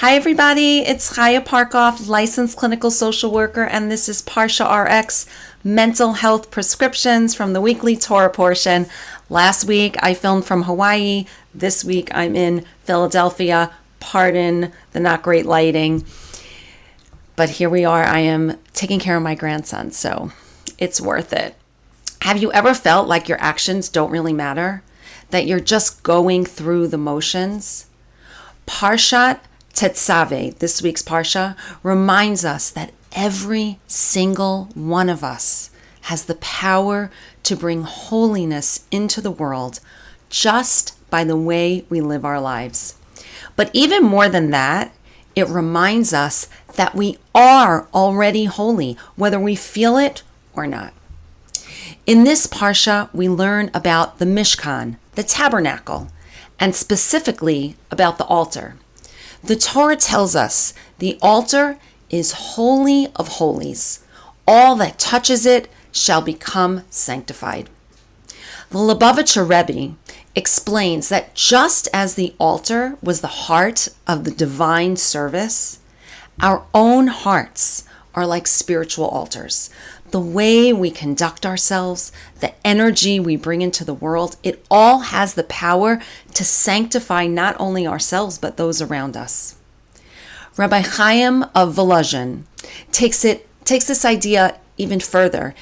Hi everybody, it's Chaya Parkoff, licensed clinical social worker, and this is ParshaRx, mental health prescriptions from the weekly Torah portion. Last week I filmed from Hawaii. This week I'm in Philadelphia. Pardon the not great lighting. But here we are. I am taking care of my grandson, so it's worth it. Have you ever felt like your actions don't really matter? That you're just going through the motions? Parshat Tetzaveh, this week's Parsha, reminds us that every single one of us has the power to bring holiness into the world just by the way we live our lives. But even more than that, it reminds us that we are already holy, whether we feel it or not. In this Parsha, we learn about the Mishkan, the tabernacle, and specifically about the altar. The Torah tells us the altar is holy of holies. All that touches it shall become sanctified. The Lubavitcher Rebbe explains that just as the altar was the heart of the divine service, our own hearts are like spiritual altars. The way we conduct ourselves, the energy we bring into the world, it all has the power to sanctify not only ourselves, but those around us. Rabbi Chaim of Volozhin takes this idea even further.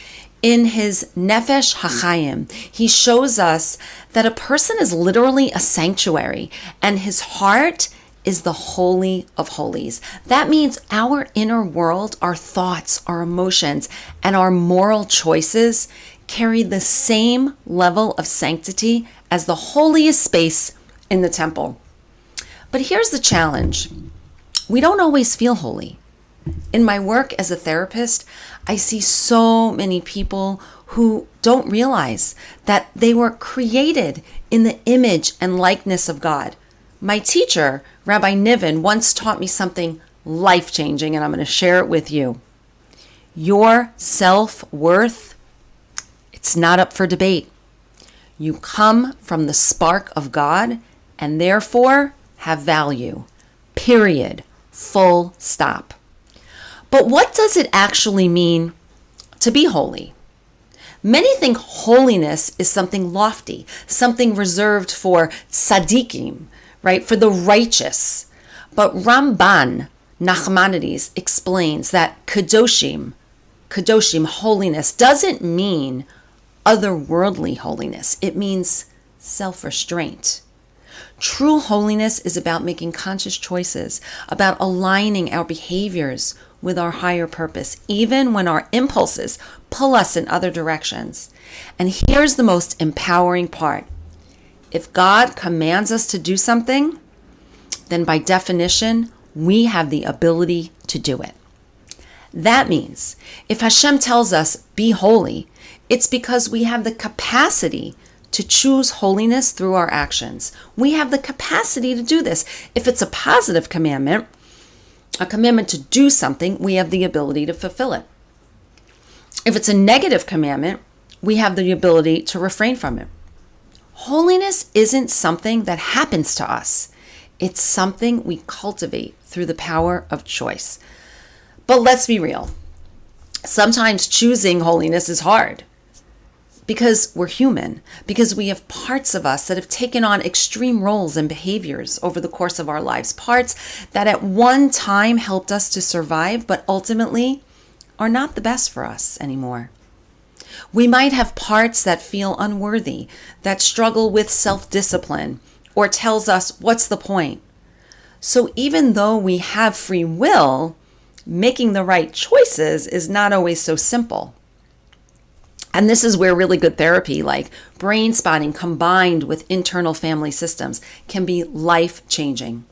In his Nefesh HaChaim, he shows us that a person is literally a sanctuary, and his heart is the holy of holies. That means our inner world, our thoughts, our emotions, and our moral choices carry the same level of sanctity as the holiest space in the temple. But here's the challenge. We don't always feel holy. In my work as a therapist, I see so many people who don't realize that they were created in the image and likeness of God. My teacher, Rabbi Niven, once taught me something life-changing, and I'm going to share it with you. Your self-worth, it's not up for debate. You come from the spark of God and therefore have value. Period. Full stop. But what does it actually mean to be holy? Many think holiness is something lofty, something reserved for tzaddikim, right, for the righteous. But Ramban, Nachmanides, explains that kadoshim, holiness, doesn't mean otherworldly holiness. It means self-restraint. True holiness is about making conscious choices, about aligning our behaviors with our higher purpose, even when our impulses pull us in other directions. And here's the most empowering part. If God commands us to do something, then by definition, we have the ability to do it. That means if Hashem tells us, be holy, it's because we have the capacity to choose holiness through our actions. We have the capacity to do this. If it's a positive commandment, a commandment to do something, we have the ability to fulfill it. If it's a negative commandment, we have the ability to refrain from it. Holiness isn't something that happens to us. It's something we cultivate through the power of choice. But let's be real. Sometimes choosing holiness is hard because we're human, because we have parts of us that have taken on extreme roles and behaviors over the course of our lives, parts that at one time helped us to survive, but ultimately are not the best for us anymore. We might have parts that feel unworthy, that struggle with self-discipline, or tells us, what's the point? So even though we have free will, making the right choices is not always so simple. And this is where really good therapy, like brain spotting combined with internal family systems, can be life-changing.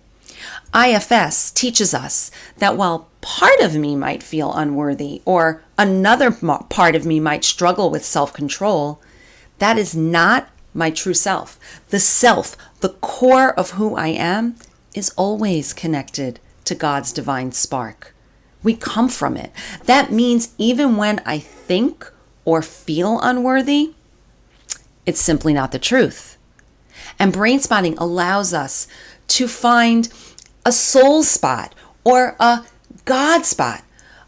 IFS teaches us that while part of me might feel unworthy or another part of me might struggle with self-control, that is not my true self. The core of who I am, is always connected to God's divine spark. We come from it. That means even when I think or feel unworthy, it's simply not the truth. And brain spotting allows us to find a soul spot or a God spot,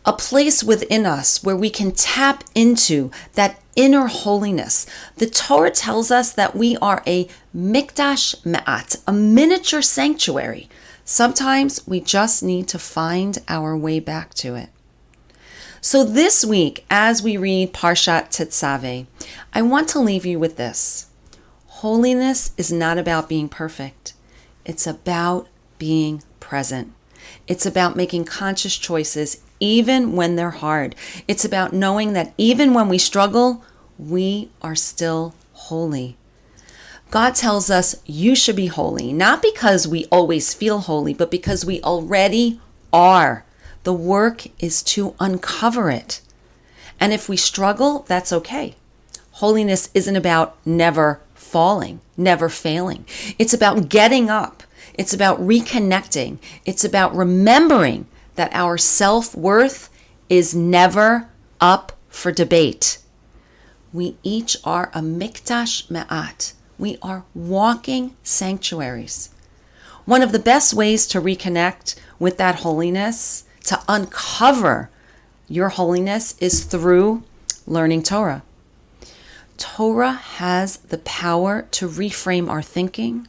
a place within us where we can tap into that inner holiness. The Torah tells us that we are a mikdash me'at, a miniature sanctuary. Sometimes we just need to find our way back to it. So this week, as we read Parshat Tetzaveh, I want to leave you with this. Holiness is not about being perfect. It's about being present. It's about making conscious choices even when they're hard. It's about knowing that even when we struggle, we are still holy. God tells us you should be holy, not because we always feel holy, but because we already are. The work is to uncover it. And if we struggle, that's okay. Holiness isn't about never falling, never failing. It's about getting up. It's about reconnecting. It's about remembering that our self-worth is never up for debate. We each are a mikdash me'at. We are walking sanctuaries. One of the best ways to reconnect with that holiness, to uncover your holiness, is through learning Torah. Torah has the power to reframe our thinking,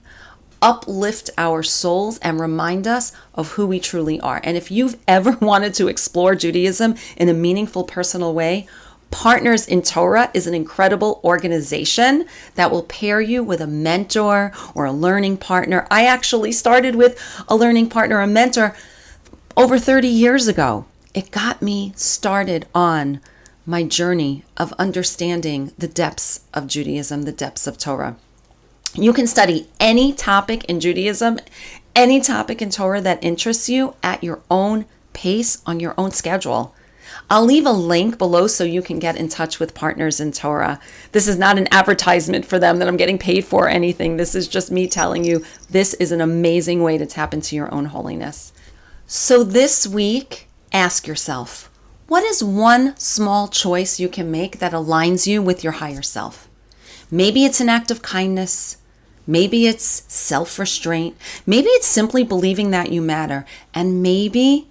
uplift our souls, and remind us of who we truly are. And if you've ever wanted to explore Judaism in a meaningful, personal way, Partners in Torah is an incredible organization that will pair you with a mentor or a learning partner. I actually started with a learning partner, a mentor, over 30 years ago. It got me started on my journey of understanding the depths of Judaism, the depths of Torah. You can study any topic in Judaism, any topic in Torah that interests you at your own pace, on your own schedule. I'll leave a link below so you can get in touch with Partners in Torah. This is not an advertisement for them that I'm getting paid for or anything. This is just me telling you this is an amazing way to tap into your own holiness. So this week, ask yourself, what is one small choice you can make that aligns you with your higher self? Maybe it's an act of kindness. Maybe it's self-restraint. Maybe it's simply believing that you matter. And maybe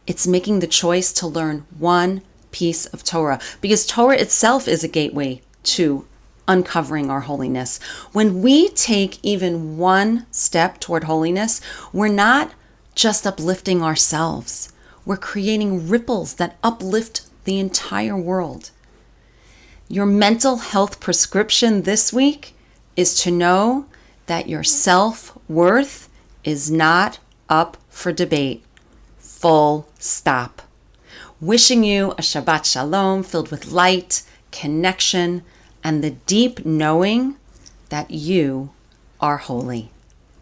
it's making the choice to learn one piece of Torah, because Torah itself is a gateway to uncovering our holiness. When we take even one step toward holiness, we're not just uplifting ourselves. We're creating ripples that uplift the entire world. Your mental health prescription this week is to know that your self-worth is not up for debate. Full stop. Wishing you a Shabbat Shalom filled with light, connection, and the deep knowing that you are holy.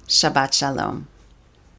Shabbat Shalom.